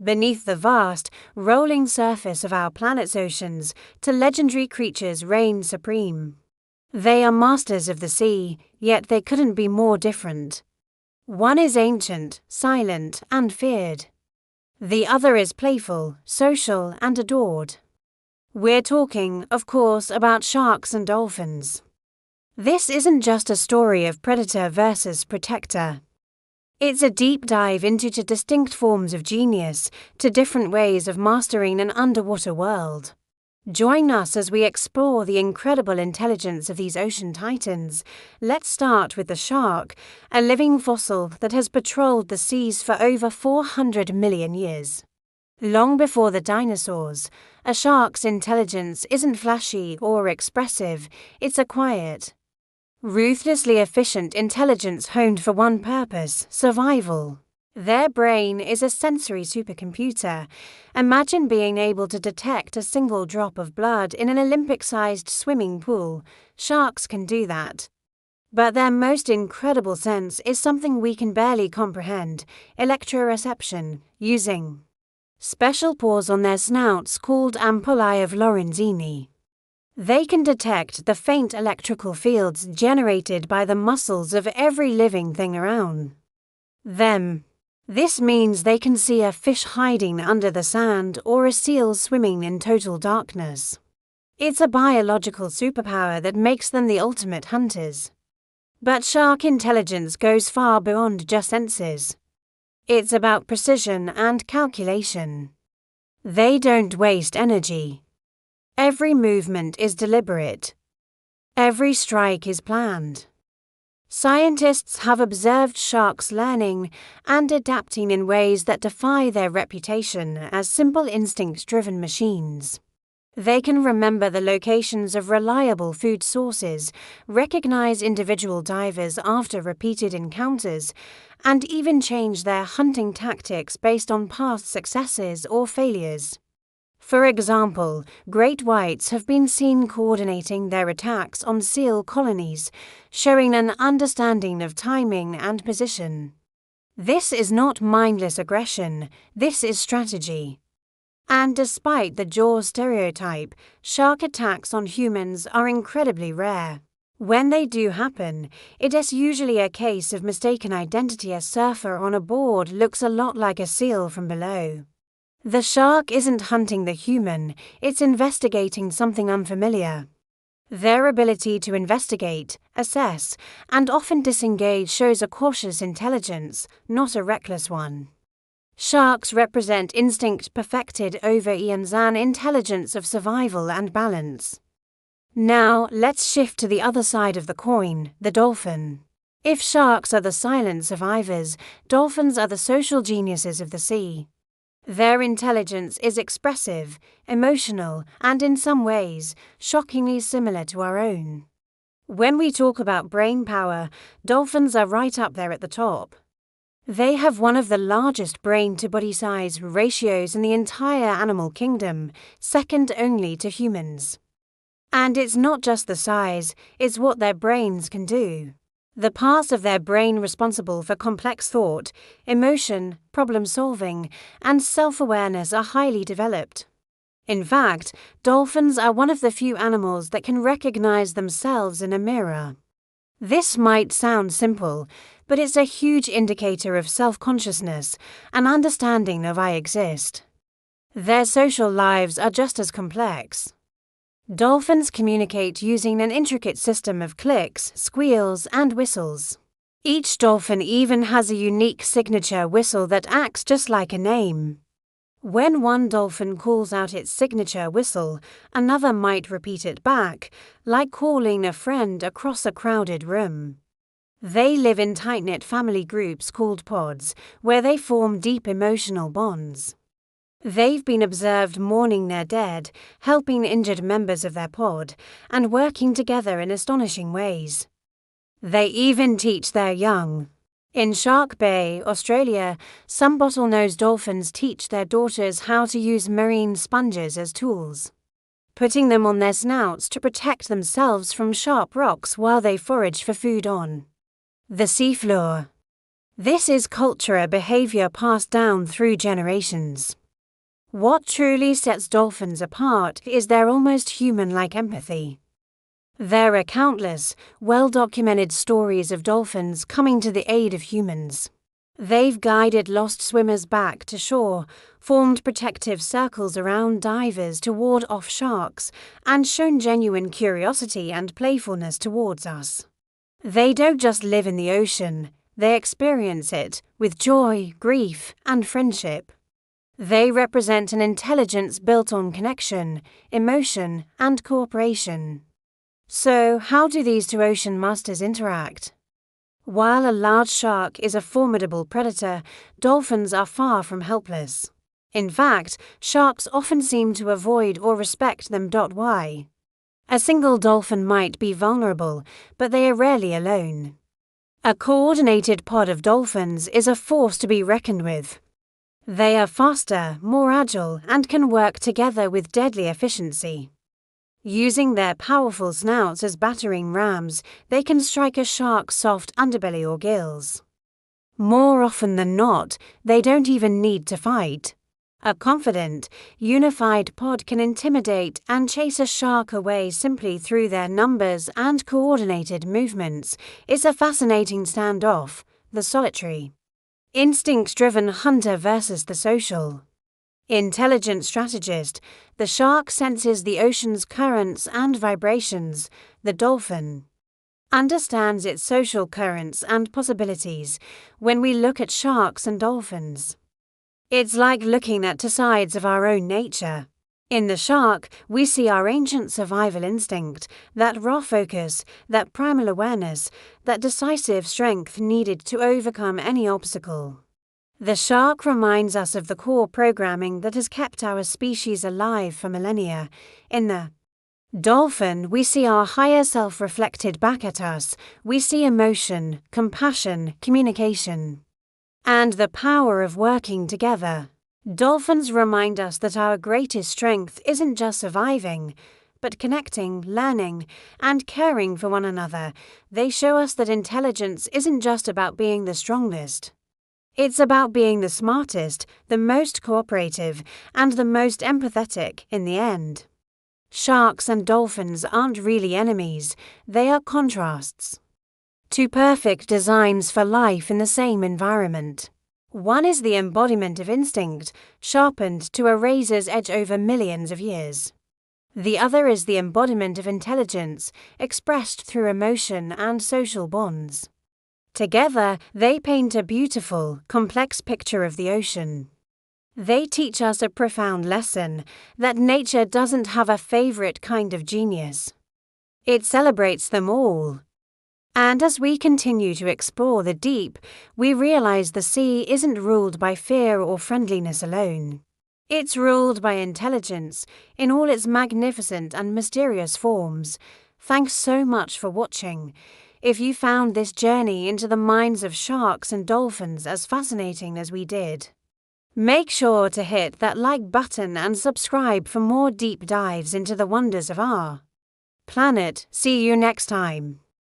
Beneath the vast, rolling surface of our planet's oceans, two legendary creatures reign supreme. They are masters of the sea, yet they couldn't be more different. One is ancient, silent, and feared. The other is playful, social, and adored. We're talking, of course, about sharks and dolphins. This isn't just a story of predator versus protector. It's a deep dive into two distinct forms of genius, two different ways of mastering an underwater world. Join us as we explore the incredible intelligence of these ocean titans. Let's start with the shark, a living fossil that has patrolled the seas for over 400 million years. Long before the dinosaurs, a shark's intelligence isn't flashy or expressive, it's a quiet, ruthlessly efficient intelligence honed for one purpose: survival. Their brain is a sensory supercomputer. Imagine being able to detect a single drop of blood in an Olympic-sized swimming pool. Sharks can do that. But their most incredible sense is something we can barely comprehend: electroreception, using special pores on their snouts called ampullae of Lorenzini. They can detect the faint electrical fields generated by the muscles of every living thing around them. This means they can see a fish hiding under the sand or a seal swimming in total darkness. It's a biological superpower that makes them the ultimate hunters. But shark intelligence goes far beyond just senses. It's about precision and calculation. They don't waste energy. Every movement is deliberate. Every strike is planned. Scientists have observed sharks learning and adapting in ways that defy their reputation as simple instinct-driven machines. They can remember the locations of reliable food sources, recognize individual divers after repeated encounters, and even change their hunting tactics based on past successes or failures. For example, great whites have been seen coordinating their attacks on seal colonies, showing an understanding of timing and position. This is not mindless aggression, this is strategy. And despite the Jaws stereotype, shark attacks on humans are incredibly rare. When they do happen, it is usually a case of mistaken identity. A surfer on a board looks a lot like a seal from below. The shark isn't hunting the human, it's investigating something unfamiliar. Their ability to investigate, assess, and often disengage shows a cautious intelligence, not a reckless one. Sharks represent instinct perfected over eons, an intelligence of survival and balance. Now, let's shift to the other side of the coin, the dolphin. If sharks are the silent survivors, dolphins are the social geniuses of the sea. Their intelligence is expressive, emotional, and in some ways, shockingly similar to our own. When we talk about brain power, dolphins are right up there at the top. They have one of the largest brain-to-body size ratios in the entire animal kingdom, second only to humans. And it's not just the size, it's what their brains can do. The parts of their brain responsible for complex thought, emotion, problem-solving, and self-awareness are highly developed. In fact, dolphins are one of the few animals that can recognize themselves in a mirror. This might sound simple, but it's a huge indicator of self-consciousness, an understanding of I exist. Their social lives are just as complex. Dolphins communicate using an intricate system of clicks, squeals, and whistles. Each dolphin even has a unique signature whistle that acts just like a name. When one dolphin calls out its signature whistle, another might repeat it back, like calling a friend across a crowded room. They live in tight-knit family groups called pods, where they form deep emotional bonds. They've been observed mourning their dead, helping injured members of their pod, and working together in astonishing ways. They even teach their young. In Shark Bay, Australia, some bottlenose dolphins teach their daughters how to use marine sponges as tools, putting them on their snouts to protect themselves from sharp rocks while they forage for food on the seafloor. This is cultural behavior passed down through generations. What truly sets dolphins apart is their almost human-like empathy. There are countless, well-documented stories of dolphins coming to the aid of humans. They've guided lost swimmers back to shore, formed protective circles around divers to ward off sharks, and shown genuine curiosity and playfulness towards us. They don't just live in the ocean, they experience it with joy, grief, and friendship. They represent an intelligence built on connection, emotion, and cooperation. So, how do these two ocean masters interact? While a large shark is a formidable predator, dolphins are far from helpless. In fact, sharks often seem to avoid or respect them. Why? A single dolphin might be vulnerable, but they are rarely alone. A coordinated pod of dolphins is a force to be reckoned with. They are faster, more agile, and can work together with deadly efficiency. Using their powerful snouts as battering rams, they can strike a shark's soft underbelly or gills. More often than not, they don't even need to fight. A confident, unified pod can intimidate and chase a shark away simply through their numbers and coordinated movements. It's a fascinating standoff, the solitary, instinct-driven hunter versus the social, intelligent strategist. The shark senses the ocean's currents and vibrations. The dolphin understands its social currents and possibilities. When we look at sharks and dolphins, it's like looking at two sides of our own nature. In the shark, we see our ancient survival instinct, that raw focus, that primal awareness, that decisive strength needed to overcome any obstacle. The shark reminds us of the core programming that has kept our species alive for millennia. In the dolphin, we see our higher self reflected back at us. We see emotion, compassion, communication, and the power of working together. Dolphins remind us that our greatest strength isn't just surviving, but connecting, learning, and caring for one another. They show us that intelligence isn't just about being the strongest. It's about being the smartest, the most cooperative, and the most empathetic in the end. Sharks and dolphins aren't really enemies, they are contrasts. Two perfect designs for life in the same environment. One is the embodiment of instinct, sharpened to a razor's edge over millions of years. The other is the embodiment of intelligence, expressed through emotion and social bonds. Together, they paint a beautiful, complex picture of the ocean. They teach us a profound lesson, that nature doesn't have a favorite kind of genius. It celebrates them all. And as we continue to explore the deep, we realize the sea isn't ruled by fear or friendliness alone. It's ruled by intelligence in all its magnificent and mysterious forms. Thanks so much for watching. If you found this journey into the minds of sharks and dolphins as fascinating as we did, make sure to hit that like button and subscribe for more deep dives into the wonders of our planet. See you next time.